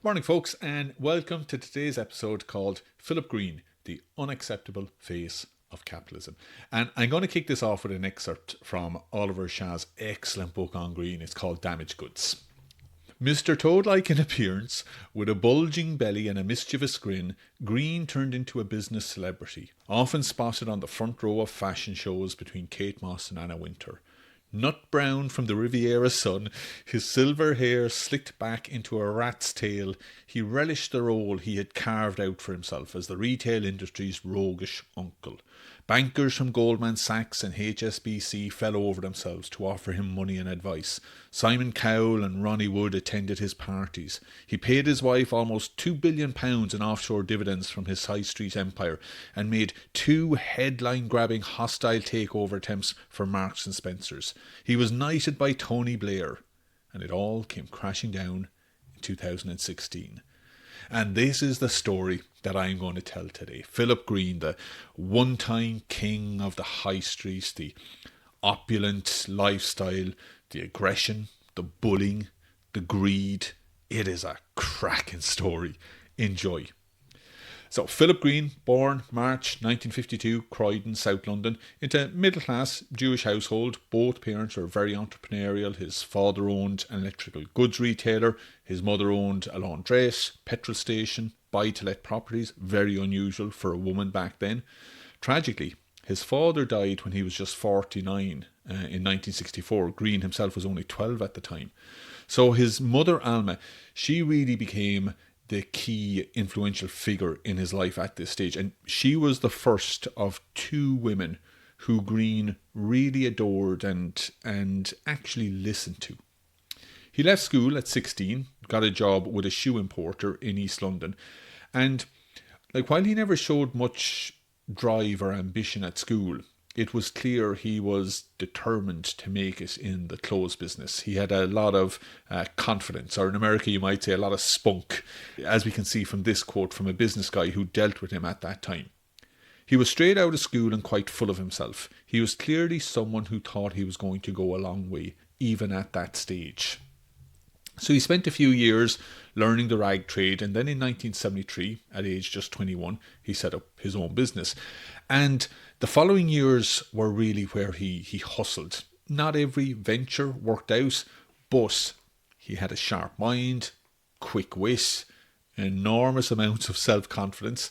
Morning folks, and welcome to today's episode called Philip Green, The Unacceptable Face of Capitalism. And I'm going to kick this off with an excerpt from Oliver Shah's excellent book on Green. It's called Damaged Goods. Mr. Toad-like in appearance, with a bulging belly and a mischievous grin, Green turned into a business celebrity, often spotted on the front row of fashion shows between Kate Moss and Anna Wintour. Nut brown from the Riviera sun, his silver hair slicked back into a rat's tail, he relished the role he had carved out for himself as the retail industry's roguish uncle. Bankers from Goldman Sachs and HSBC fell over themselves to offer him money and advice. Simon Cowell and Ronnie Wood attended his parties. He paid his wife almost £2 billion in offshore dividends from his high street empire and made 2 headline-grabbing hostile takeover attempts for Marks and Spencer's. He was knighted by Tony Blair, and it all came crashing down in 2016. And this is the story that I'm going to tell today. Philip Green, the one-time king of the high streets, the opulent lifestyle, the aggression, the bullying, the greed. It is a cracking story. Enjoy. So Philip Green, born March 1952, Croydon, South London, into a middle-class Jewish household. Both parents were very entrepreneurial. His father owned an electrical goods retailer. His mother owned a laundrette, petrol station, buy-to-let properties, very unusual for a woman back then. Tragically, his father died when he was just 49 in 1964. Green himself was only 12 at the time. So his mother, Alma, she really became the key influential figure in his life at this stage. And she was the first of 2 women who Green really adored and actually listened to. He left school at 16, got a job with a shoe importer in East London. And while he never showed much drive or ambition at school, it was clear he was determined to make it in the clothes business. He had a lot of confidence, or in America you might say a lot of spunk, as we can see from this quote from a business guy who dealt with him at that time. He was straight out of school and quite full of himself. He was clearly someone who thought he was going to go a long way, even at that stage. So he spent a few years learning the rag trade, and then in 1973, at age just 21, he set up his own business. And the following years were really where he hustled. Not every venture worked out, but he had a sharp mind, quick wit, enormous amounts of self-confidence.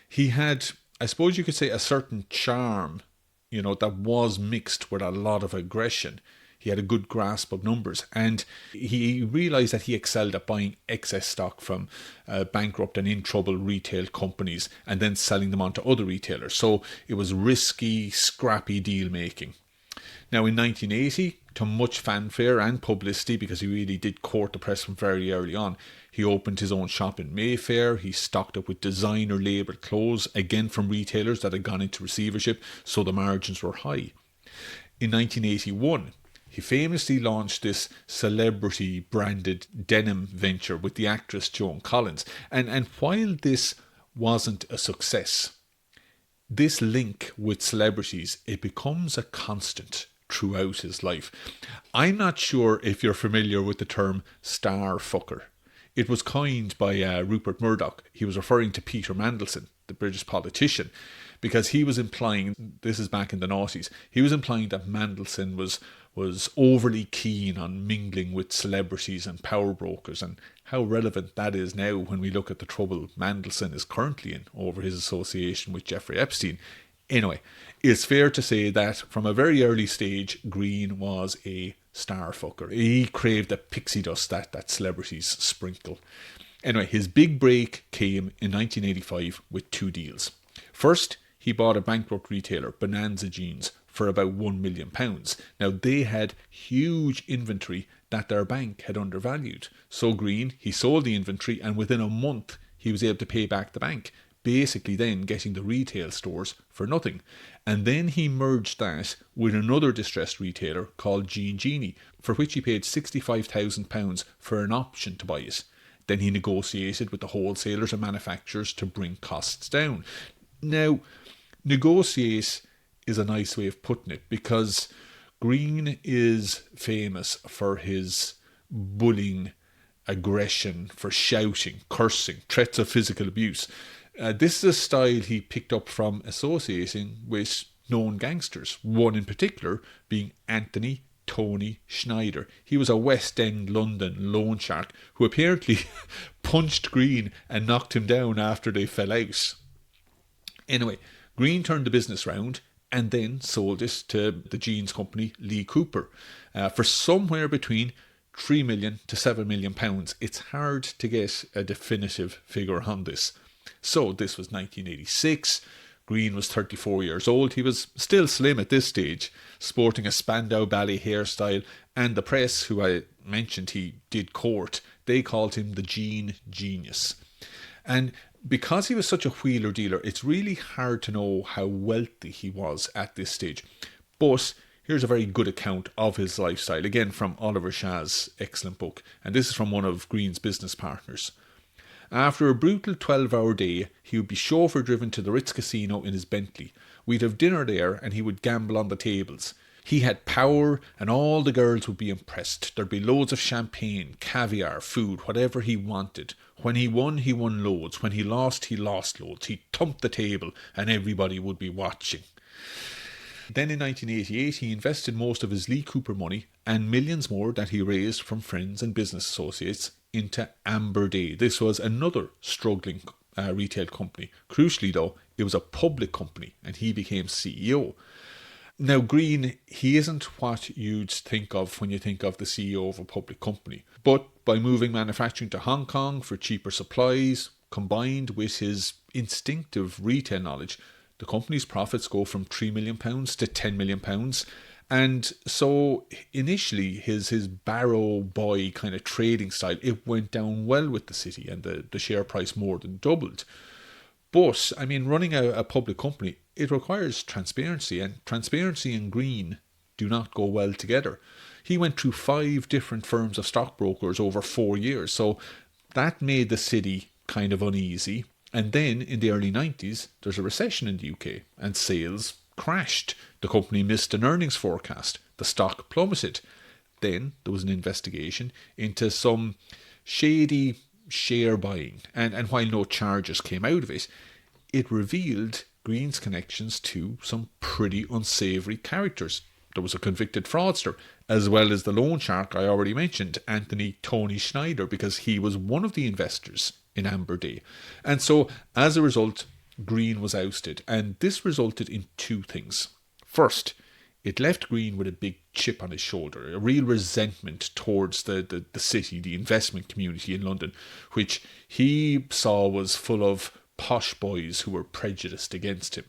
He had, I suppose you could say, a certain charm, that was mixed with a lot of aggression. He had a good grasp of numbers, and he realised that he excelled at buying excess stock from bankrupt and in trouble retail companies and then selling them on to other retailers. So it was risky, scrappy deal making. Now in 1980, to much fanfare and publicity, because he really did court the press from very early on, he opened his own shop in Mayfair. He stocked up with designer labelled clothes, again from retailers that had gone into receivership, so the margins were high. In 1981, he famously launched this celebrity-branded denim venture with the actress Joan Collins. And while this wasn't a success, this link with celebrities, it becomes a constant throughout his life. I'm not sure if you're familiar with the term star fucker. It was coined by Rupert Murdoch. He was referring to Peter Mandelson, the British politician, because he was implying, this is back in the noughties, he was implying that Mandelson was overly keen on mingling with celebrities and power brokers, and how relevant that is now when we look at the trouble Mandelson is currently in over his association with Jeffrey Epstein. Anyway, it's fair to say that from a very early stage, Green was a star fucker. He craved the pixie dust that celebrities sprinkle. Anyway, his big break came in 1985 with 2 deals. First, he bought a bankrupt retailer, Bonanza Jeans, for about £1 million. Now, they had huge inventory that their bank had undervalued. So Green, he sold the inventory, and within a month, he was able to pay back the bank, basically then getting the retail stores for nothing. And then he merged that with another distressed retailer called Jean Genie, for which he paid £65,000 for an option to buy it. Then he negotiated with the wholesalers and manufacturers to bring costs down. Now, negotiate is a nice way of putting it, because Green is famous for his bullying, aggression, for shouting, cursing, threats of physical abuse. This is a style he picked up from associating with known gangsters, one in particular being Anthony Tony Schneider. He was a West End London loan shark who apparently punched Green and knocked him down after they fell out. Anyway, Green turned the business round and then sold it to the jeans company Lee Cooper for somewhere between 3 million to 7 million pounds. It's hard to get a definitive figure on this. So this was 1986. Green was 34 years old. He was still slim at this stage, sporting a Spandau Ballet hairstyle, and the press, who I mentioned he did court, they called him the Jean Genius. And because he was such a wheeler dealer, it's really hard to know how wealthy he was at this stage. But here's a very good account of his lifestyle, again from Oliver Shah's excellent book, and this is from one of Green's business partners. After a brutal 12-hour day, he would be chauffeur-driven to the Ritz Casino in his Bentley. We'd have dinner there and he would gamble on the tables. He had power and all the girls would be impressed. There'd be loads of champagne, caviar, food, whatever he wanted. When he won loads. When he lost loads. He'd thump the table and everybody would be watching. Then in 1988, he invested most of his Lee Cooper money and millions more that he raised from friends and business associates into Amber Day. This was another struggling retail company. Crucially though, it was a public company and he became CEO. Now Green, he isn't what you'd think of when you think of the CEO of a public company. But by moving manufacturing to Hong Kong for cheaper supplies, combined with his instinctive retail knowledge, the company's profits go from £3 million to £10 million. And so initially his barrow boy kind of trading style, it went down well with the city and the share price more than doubled. But, I mean, running a public company, it requires transparency, and transparency and Green do not go well together. He went through 5 different firms of stockbrokers over 4 years, so that made the city kind of uneasy. And then in the early 90s, there's a recession in the UK and sales crashed. The company missed an earnings forecast. The stock plummeted. Then there was an investigation into some shady share buying. And while no charges came out of it, it revealed Green's connections to some pretty unsavoury characters. There was a convicted fraudster, as well as the loan shark I already mentioned, Anthony Tony Schneider, because he was one of the investors in Amber Day. And so, as a result, Green was ousted, and this resulted in 2 things. First, it left Green with a big chip on his shoulder, a real resentment towards the city, the investment community in London, which he saw was full of posh boys who were prejudiced against him.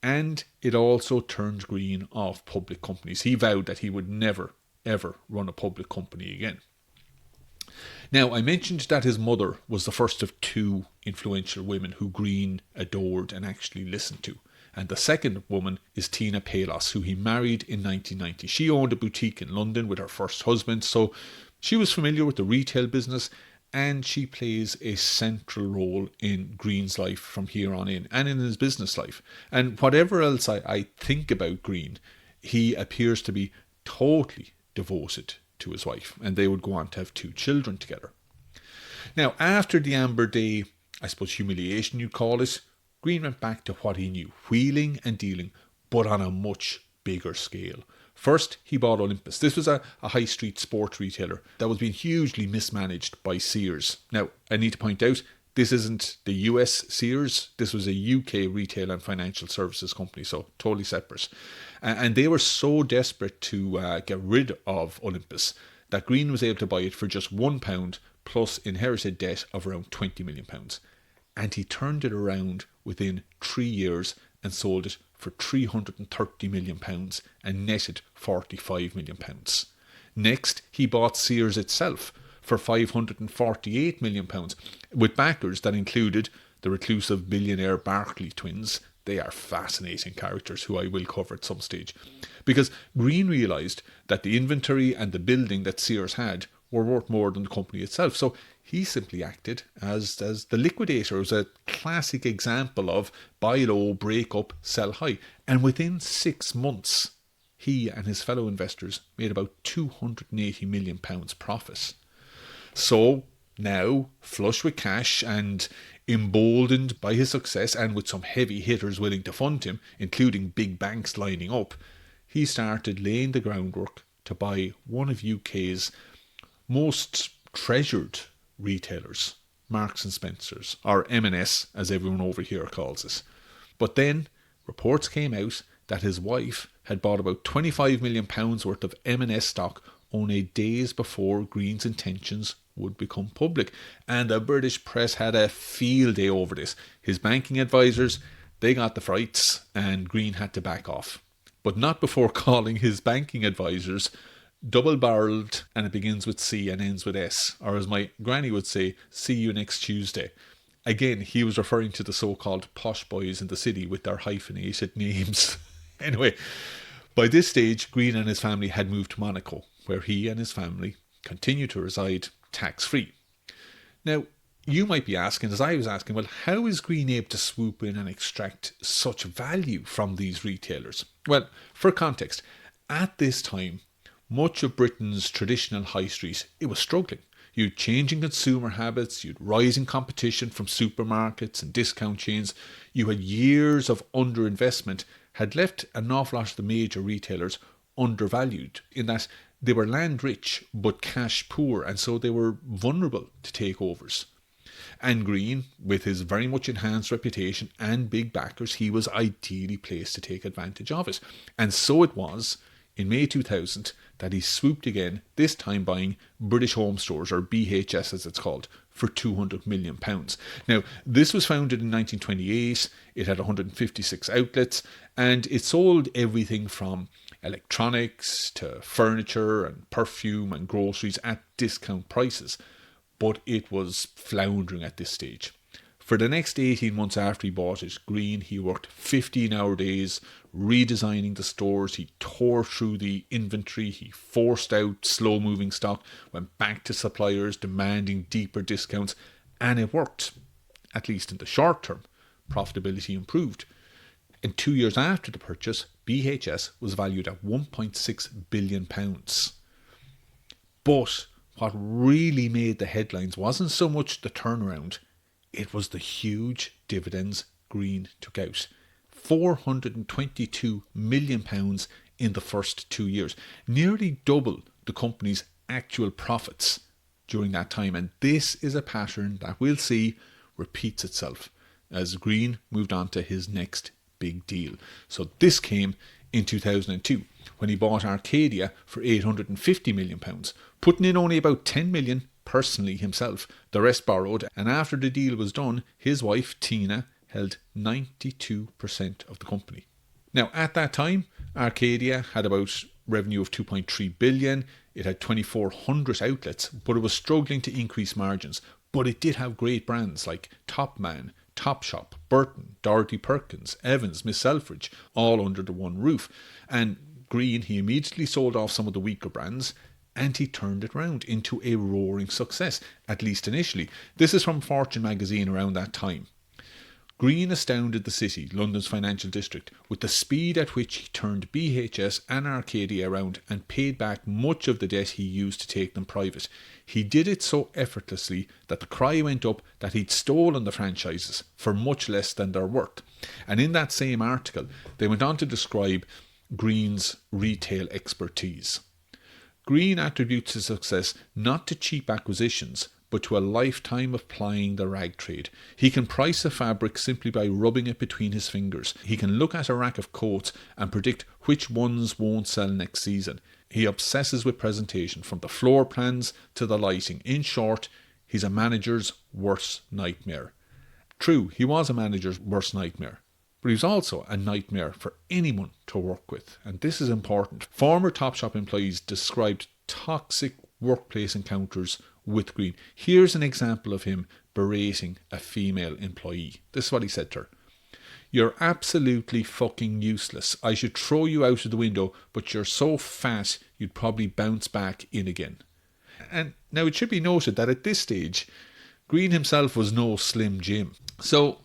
And it also turned Green off public companies. He vowed that he would never, ever run a public company again. Now, I mentioned that his mother was the first of 2 influential women who Green adored and actually listened to. And the second woman is Tina Palos, who he married in 1990. She owned a boutique in London with her first husband, so she was familiar with the retail business, and she plays a central role in Green's life from here on in, and in his business life. And whatever else I think about Green, he appears to be totally devoted to his wife, and they would go on to have 2 children together. Now, after the Amber Day, I suppose humiliation you'd call it, Green went back to what he knew, wheeling and dealing, but on a much bigger scale. First, he bought Olympus. This was a high street sports retailer that was being hugely mismanaged by Sears. Now, I need to point out, this isn't the US Sears. This was a UK retail and financial services company, so totally separate. And they were so desperate to get rid of Olympus that Green was able to buy it for just £1 plus inherited debt of around £20 million. And he turned it around within 3 years and sold it for £330 million and netted £45 million. Next, he bought Sears itself for £548 million, with backers that included the reclusive billionaire Barclay twins. They are fascinating characters who I will cover at some stage. Because Green realised that the inventory and the building that Sears had were worth more than the company itself. So he simply acted as the liquidator. It was a classic example of buy low, break up, sell high. And within 6 months, he and his fellow investors made about £280 million profit. So now, flush with cash and emboldened by his success and with some heavy hitters willing to fund him, including big banks lining up, he started laying the groundwork to buy one of UK's most treasured retailers, Marks and Spencer's, or M&S as everyone over here calls it. But then reports came out that his wife had bought about £25 million worth of M&S stock only days before Green's intentions would become public. And the British press had a field day over this. His banking advisors, they got the frights and Green had to back off. But not before calling his banking advisors double-barreled, and it begins with C and ends with S. Or as my granny would say, see you next Tuesday. Again, he was referring to the so-called posh boys in the city with their hyphenated names. Anyway, by this stage, Green and his family had moved to Monaco, where he and his family continue to reside tax-free. Now, you might be asking, as I was asking, well, how is Green able to swoop in and extract such value from these retailers? Well, for context, at this time, much of Britain's traditional high street, it was struggling. You'd changing consumer habits, you'd rising competition from supermarkets and discount chains, you had years of underinvestment, had left an awful lot of the major retailers undervalued in that they were land rich but cash poor, and so they were vulnerable to takeovers. And Green, with his very much enhanced reputation and big backers, he was ideally placed to take advantage of it. And so it was, in May 2000, that he swooped again, this time buying British Home Stores, or BHS as it's called, for £200 million. Now, this was founded in 1928, it had 156 outlets, and it sold everything from electronics to furniture and perfume and groceries at discount prices. But it was floundering at this stage. For the next 18 months after he bought it, Green, he worked 15-hour days, redesigning the stores, he tore through the inventory, he forced out slow-moving stock, went back to suppliers demanding deeper discounts, and it worked. At least in the short term, profitability improved. And 2 years after the purchase, BHS was valued at £1.6 billion. But what really made the headlines wasn't so much the turnaround, it was the huge dividends Green took out. £422 million in the first 2 years, nearly double the company's actual profits during that time. And this is a pattern that we'll see repeats itself as Green moved on to his next big deal. So this came in 2002 when he bought Arcadia for £850 million, putting in only about £10 million personally himself. The rest borrowed, and after the deal was done, his wife Tina held 92% of the company. Now at that time, Arcadia had about revenue of 2.3 billion. It had 2,400 outlets, but it was struggling to increase margins. But it did have great brands like Topman, Topshop, Burton, Dorothy Perkins, Evans, Miss Selfridge, all under the one roof. And Green, he immediately sold off some of the weaker brands, and he turned it around into a roaring success, at least initially. This is from Fortune magazine around that time. Green astounded the city, London's financial district, with the speed at which he turned BHS and Arcadia around and paid back much of the debt he used to take them private. He did it so effortlessly that the cry went up that he'd stolen the franchises for much less than they're worth. And in that same article, they went on to describe Green's retail expertise. Green attributes his success not to cheap acquisitions, but to a lifetime of plying the rag trade. He can price a fabric simply by rubbing it between his fingers. He can look at a rack of coats and predict which ones won't sell next season. He obsesses with presentation, from the floor plans to the lighting. In short, he's a manager's worst nightmare. True, he was a manager's worst nightmare, but he was also a nightmare for anyone to work with. And this is important. Former Topshop employees described toxic workplace encounters with Green. Here's an example of him berating a female employee. This is what he said to her. "You're absolutely fucking useless. I should throw you out of the window, but you're so fat you'd probably bounce back in again." And now it should be noted that at this stage, Green himself was no Slim Jim. So,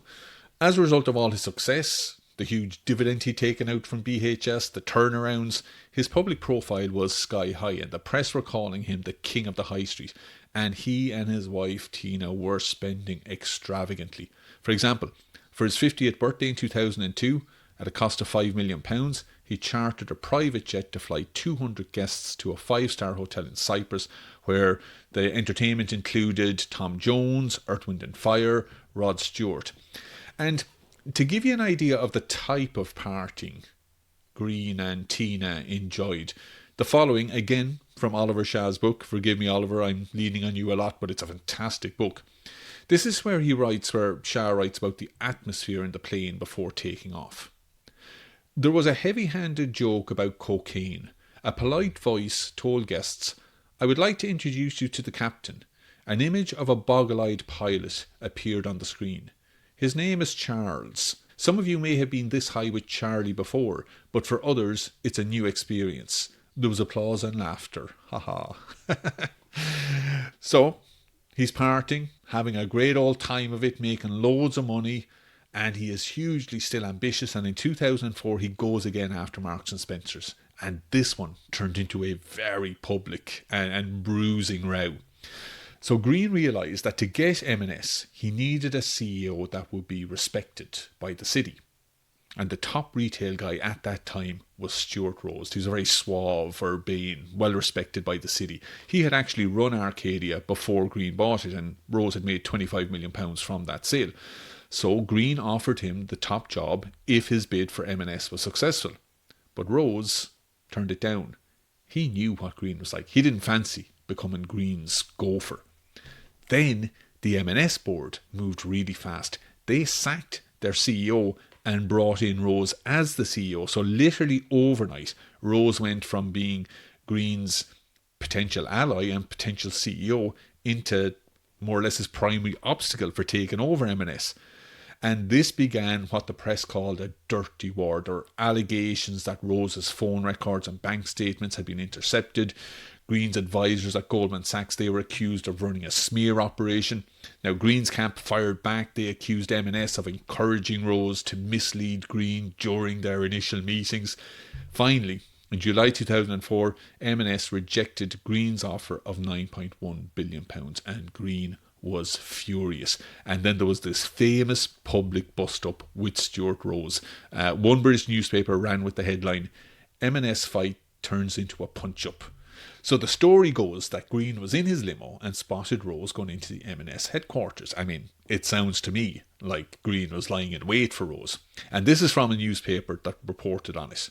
as a result of all his success, the huge dividend he'd taken out from BHS, the turnarounds, his public profile was sky high, and the press were calling him the king of the high street. And he and his wife Tina were spending extravagantly. For example, for his 50th birthday in 2002, at a cost of £5 million, he chartered a private jet to fly 200 guests to a 5-star hotel in Cyprus, where the entertainment included Tom Jones, Earth, Wind and Fire, Rod Stewart. And to give you an idea of the type of partying Green and Tina enjoyed, the following, again from Oliver Shah's book. Forgive me, Oliver, I'm leaning on you a lot, but it's a fantastic book. This is where Shah writes about the atmosphere in the plane before taking off. There was a heavy-handed joke about cocaine. A polite voice told guests, "I would like to introduce you to the captain." An image of a boggle-eyed pilot appeared on the screen. His name is Charles. Some of you may have been this high with Charlie before, but for others, it's a new experience. There was applause and laughter. Ha ha. So, he's partying, having a great old time of it, making loads of money, and he is hugely still ambitious, and in 2004 he goes again after Marks and Spencer's. And this one turned into a very public and bruising row. So Green realised that to get M&S, he needed a CEO that would be respected by the city. And the top retail guy at that time was Stuart Rose. He was a very suave, urbane, well respected by the city. He had actually run Arcadia before Green bought it, and Rose had made £25 million from that sale. So Green offered him the top job if his bid for M&S was successful. But Rose turned it down. He knew what Green was like. He didn't fancy becoming Green's gopher. Then the M&S board moved really fast. They sacked their CEO and brought in Rose as the CEO. So literally overnight, Rose went from being Green's potential ally and potential CEO into more or less his primary obstacle for taking over M&S. And this began what the press called a dirty war. There were allegations that Rose's phone records and bank statements had been intercepted. Green's advisors at Goldman Sachs, they were accused of running a smear operation. Now, Green's camp fired back. They accused M&S of encouraging Rose to mislead Green during their initial meetings. Finally, in July 2004, M&S rejected Green's offer of £9.1 billion, and Green was furious. And then there was this famous public bust-up with Stuart Rose. One British newspaper ran with the headline, "M&S fight turns into a punch-up." So the story goes that Green was in his limo and spotted Rose going into the M&S headquarters. I mean, it sounds to me like Green was lying in wait for Rose. And this is from a newspaper that reported on it.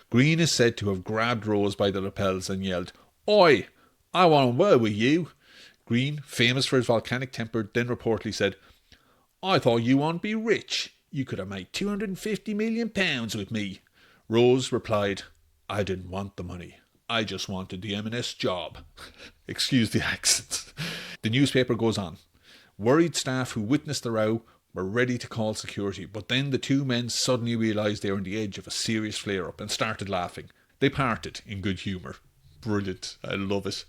Green is said to have grabbed Rose by the lapels and yelled, "Oi, I want a word with you." Green, famous for his volcanic temper, then reportedly said, "I thought you wanted to be rich. You could have made £250 million with me." Rose replied, "I didn't want the money. I just wanted the M&S job." Excuse the accent. The newspaper goes on. Worried staff who witnessed the row were ready to call security, but then the two men suddenly realised they were on the edge of a serious flare-up and started laughing. They parted in good humour. Brilliant. I love it.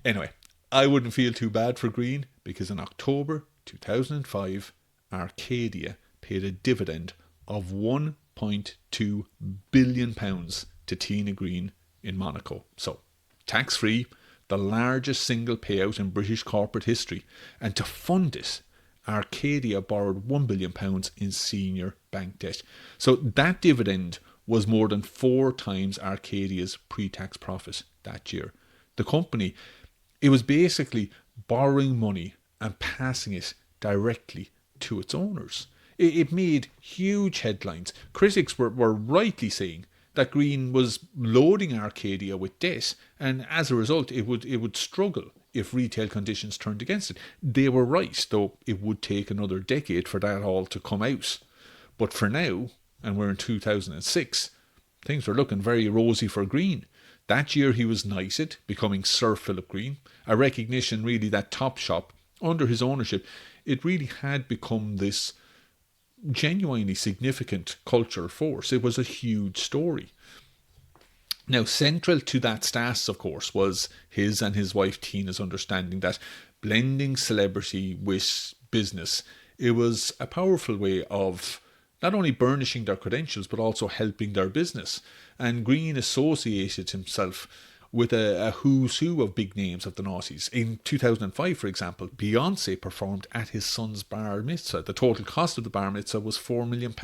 Anyway, I wouldn't feel too bad for Green, because in October 2005, Arcadia paid a dividend of £1.2 billion to Tina Green in Monaco. So, tax-free, the largest single payout in British corporate history. And to fund it, Arcadia borrowed £1 billion in senior bank debt. So that dividend was more than 4 times Arcadia's pre-tax profit that year. The company, it was basically borrowing money and passing it directly to its owners. It made huge headlines. Critics were rightly saying that Green was loading Arcadia with debt, and as a result it would struggle if retail conditions turned against it. They were right, though it would take another decade for that all to come out. But for now, and we're in 2006, things were looking very rosy for Green. That year he was knighted, becoming Sir Philip Green, a recognition really that Topshop, under his ownership, it really had become this genuinely significant cultural force. It was a huge story. Now, central to that status, of course, was his and his wife Tina's understanding that blending celebrity with business, it was a powerful way of not only burnishing their credentials, but also helping their business. And Green associated himself with a who's who of big names of the noughties. In 2005, for example, Beyonce performed at his son's bar mitzvah. The total cost of the bar mitzvah was £4 million.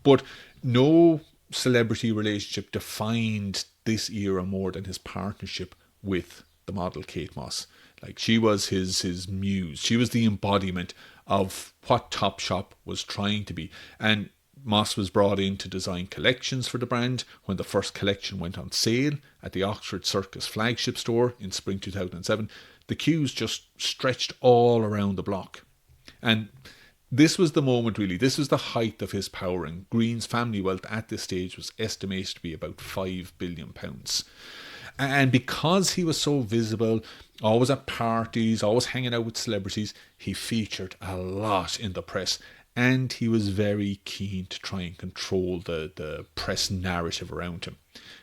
But no celebrity relationship defined this era more than his partnership with the model Kate Moss. Like, she was his muse. She was the embodiment of what Topshop was trying to be. And Moss was brought in to design collections for the brand when the first collection went on sale at the Oxford Circus flagship store in spring 2007. The queues just stretched all around the block. And this was the moment, really. This was the height of his power, and Green's family wealth at this stage was estimated to be about £5 billion. And because he was so visible, always at parties, always hanging out with celebrities, he featured a lot in the press. And he was very keen to try and control the press narrative around him.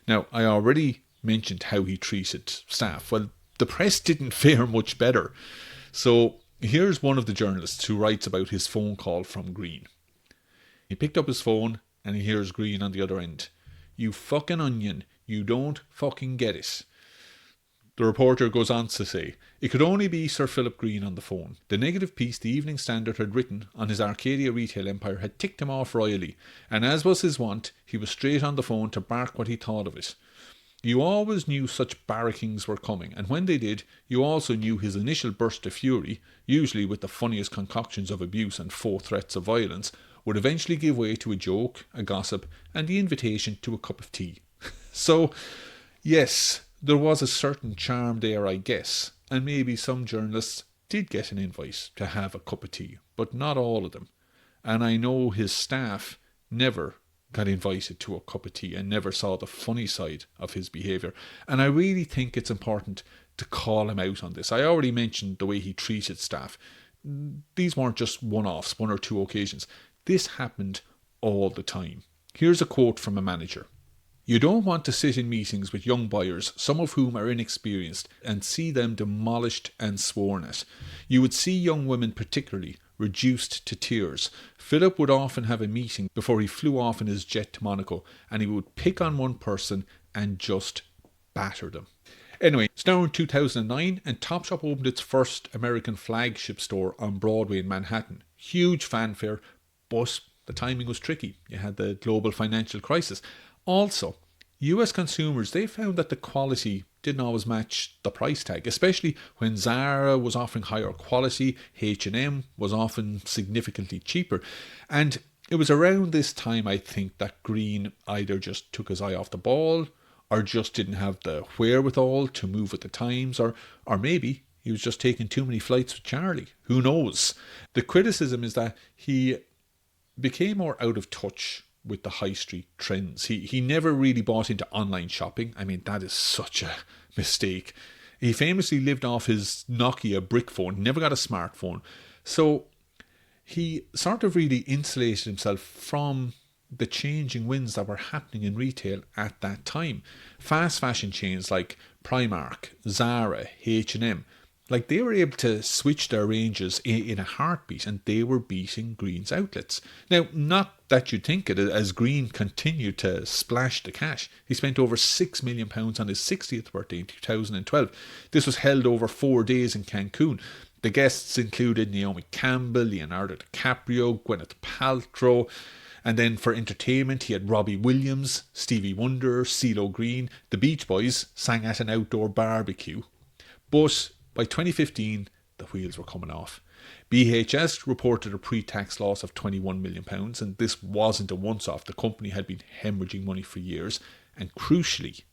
Now, I already mentioned how he treated staff. Well, the press didn't fare much better. So here's one of the journalists who writes about his phone call from Green. He picked up his phone and he hears Green on the other end. "You fucking onion, you don't fucking get it." The reporter goes on to say, "It could only be Sir Philip Green on the phone. The negative piece the Evening Standard had written on his Arcadia retail empire had ticked him off royally, and as was his wont, he was straight on the phone to bark what he thought of it. You always knew such barrackings were coming, and when they did, you also knew his initial burst of fury, usually with the funniest concoctions of abuse and faux threats of violence, would eventually give way to a joke, a gossip, and the invitation to a cup of tea." So, yes, there was a certain charm there, I guess, and maybe some journalists did get an invite to have a cup of tea, but not all of them. And I know his staff never got invited to a cup of tea and never saw the funny side of his behaviour. And I really think it's important to call him out on this. I already mentioned the way he treated staff. These weren't just one-offs, one or two occasions. This happened all the time. Here's a quote from a manager. "You don't want to sit in meetings with young buyers, some of whom are inexperienced, and see them demolished and sworn at. You would see young women particularly reduced to tears. Philip would often have a meeting before he flew off in his jet to Monaco, and he would pick on one person and just batter them." Anyway, it's now in 2009, and Topshop opened its first American flagship store on Broadway in Manhattan. Huge fanfare, but the timing was tricky. You had the global financial crisis. Also, US consumers, they found that the quality didn't always match the price tag, especially when Zara was offering higher quality, H&M was often significantly cheaper. And it was around this time, I think, that Green either just took his eye off the ball or just didn't have the wherewithal to move with the times, or maybe he was just taking too many flights with Charlie. Who knows? The criticism is that he became more out of touch with the high street trends. He never really bought into online shopping. I mean, that is such a mistake. He famously lived off his Nokia brick phone, never got a smartphone. So he sort of really insulated himself from the changing winds that were happening in retail at that time. Fast fashion chains like Primark, Zara, H&M, like, they were able to switch their ranges in a heartbeat, and they were beating Green's outlets. Now, not that you'd think it, as Green continued to splash the cash. He spent over £6 million on his 60th birthday in 2012. This was held over 4 days in Cancun. The guests included Naomi Campbell, Leonardo DiCaprio, Gwyneth Paltrow, and then for entertainment he had Robbie Williams, Stevie Wonder, CeeLo Green. The Beach Boys sang at an outdoor barbecue. But by 2015, the wheels were coming off. BHS reported a pre-tax loss of £21 million, and this wasn't a once-off. The company had been hemorrhaging money for years, and crucially,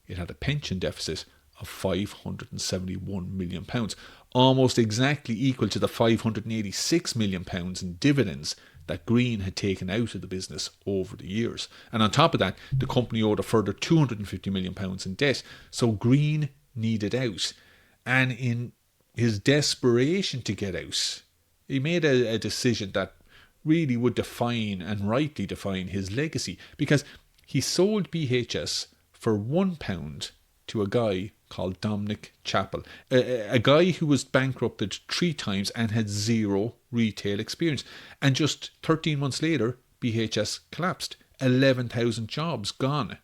it had a pension deficit of £571 million, almost exactly equal to the £586 million in dividends that Green had taken out of the business over the years. And on top of that, the company owed a further £250 million in debt, so Green needed out. And in his desperation to get out, he made a decision that really would define, and rightly define, his legacy, because he sold BHS for £1 to a guy called Dominic Chappell, a guy who was bankrupted 3 times and had zero retail experience. And just 13 months later, BHS collapsed. 11,000 jobs gone.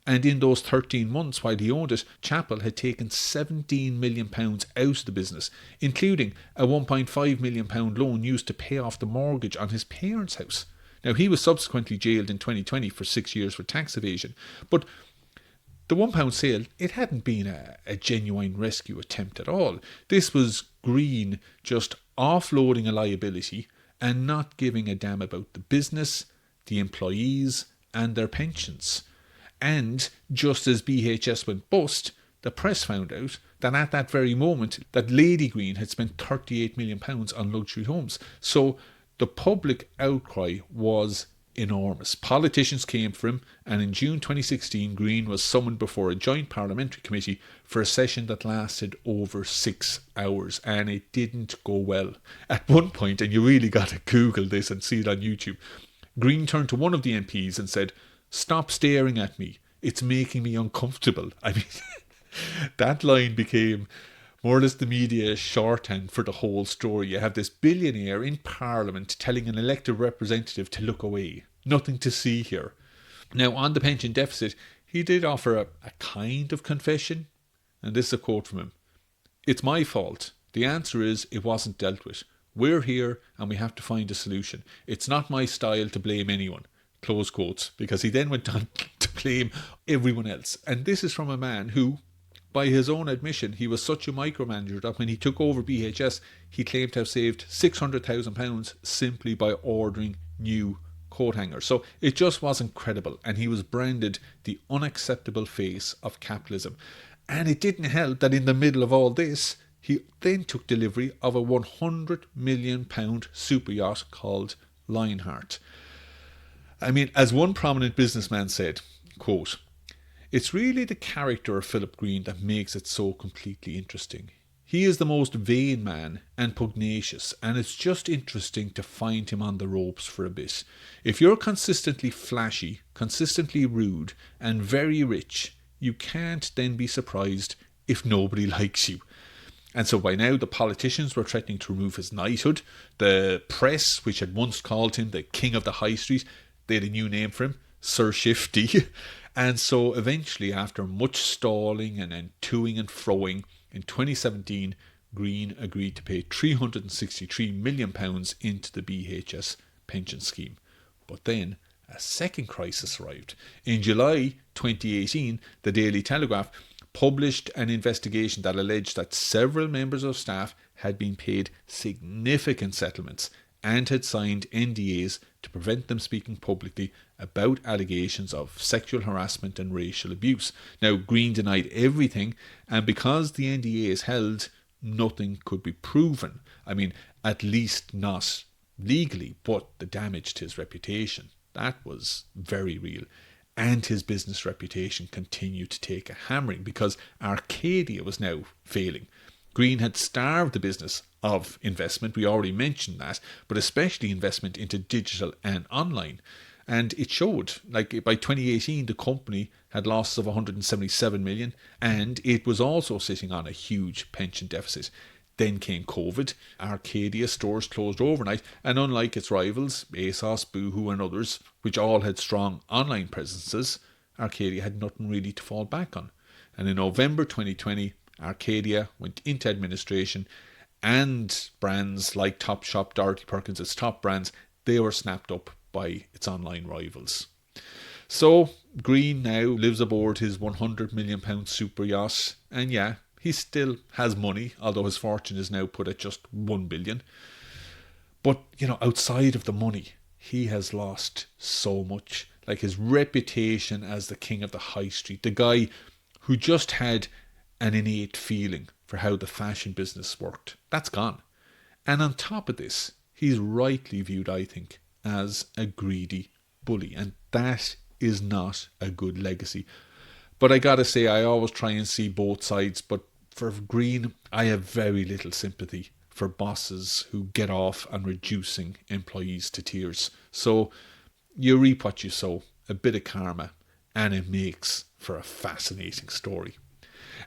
And in those 13 months while he owned it, Chappell had taken £17 million out of the business, including a £1.5 million loan used to pay off the mortgage on his parents' house. Now, he was subsequently jailed in 2020 for 6 years for tax evasion. But the £1 sale, it hadn't been a genuine rescue attempt at all. This was Green just offloading a liability and not giving a damn about the business, the employees and their pensions. And just as BHS went bust, the press found out that at that very moment that Lady Green had spent £38 million on luxury homes. So the public outcry was enormous. Politicians came for him, and in June 2016, Green was summoned before a joint parliamentary committee for a session that lasted over 6 hours, and it didn't go well. At one point, and you really got to Google this and see it on YouTube, Green turned to one of the MPs and said, "Stop staring at me. It's making me uncomfortable." I mean, that line became more or less the media shorthand for the whole story. You have this billionaire in Parliament telling an elected representative to look away. Nothing to see here. Now, on the pension deficit, he did offer a kind of confession. And this is a quote from him. "It's my fault. The answer is it wasn't dealt with. We're here and we have to find a solution. It's not my style to blame anyone." Close quotes. Because he then went on to blame everyone else. And this is from a man who, by his own admission, he was such a micromanager that when he took over BHS, he claimed to have saved £600,000 simply by ordering new coat hangers. So it just wasn't credible, and he was branded the unacceptable face of capitalism. And it didn't help that in the middle of all this, he then took delivery of a £100 million super yacht called Lionheart. I mean, as one prominent businessman said, quote, "It's really the character of Philip Green that makes it so completely interesting. He is the most vain man and pugnacious, and it's just interesting to find him on the ropes for a bit. If you're consistently flashy, consistently rude, and very rich, you can't then be surprised if nobody likes you." And so by now the politicians were threatening to remove his knighthood. The press, which had once called him the King of the High Street, they had a new name for him, Sir Shifty. And so eventually, after much stalling and then toing and froing, in 2017, Green agreed to pay £363 million into the BHS pension scheme. But then a second crisis arrived. In July 2018, the Daily Telegraph published an investigation that alleged that several members of staff had been paid significant settlements and had signed NDAs to prevent them speaking publicly about allegations of sexual harassment and racial abuse. Now, Green denied everything, and because the NDAs held, nothing could be proven. I mean, at least not legally, but the damage to his reputation, that was very real. And his business reputation continued to take a hammering because Arcadia was now failing. Green had starved the business of investment, we already mentioned that, but especially investment into digital and online. And it showed, like by 2018, the company had losses of 177 million, and it was also sitting on a huge pension deficit. Then came COVID, Arcadia stores closed overnight, and unlike its rivals, ASOS, Boohoo and others, which all had strong online presences, Arcadia had nothing really to fall back on. And in November 2020, Arcadia went into administration, and brands like Topshop, Dorothy Perkins, its top brands, they were snapped up by its online rivals. So Green now lives aboard his £100 million super yacht, and yeah, he still has money, although his fortune is now put at just £1 billion. But, you know, outside of the money, he has lost so much. Like his reputation as the king of the high street, the guy who just had an innate feeling for how the fashion business worked, that's gone. And on top of this, he's rightly viewed, I think, as a greedy bully. And that is not a good legacy. But I gotta say, I always try and see both sides. But for Green, I have very little sympathy for bosses who get off on reducing employees to tears. So you reap what you sow, a bit of karma. and it makes for a fascinating story.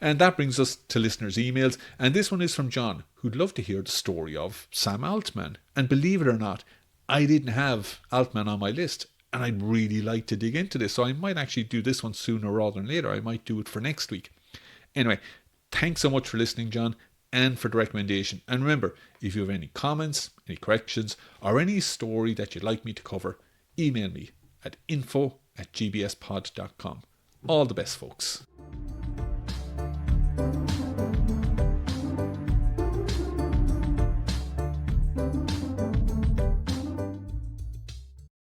And that brings us to listeners' emails, and this one is from John, who'd love to hear the story of Sam Altman. And believe it or not, I didn't have Altman on my list, and I'd really like to dig into this, so I might actually do this one sooner rather than later. I might do it for next week. Anyway, thanks so much for listening, John, and for the recommendation. And remember, if you have any comments, any corrections, or any story that you'd like me to cover, email me at info@gbspod.com. All the best, folks.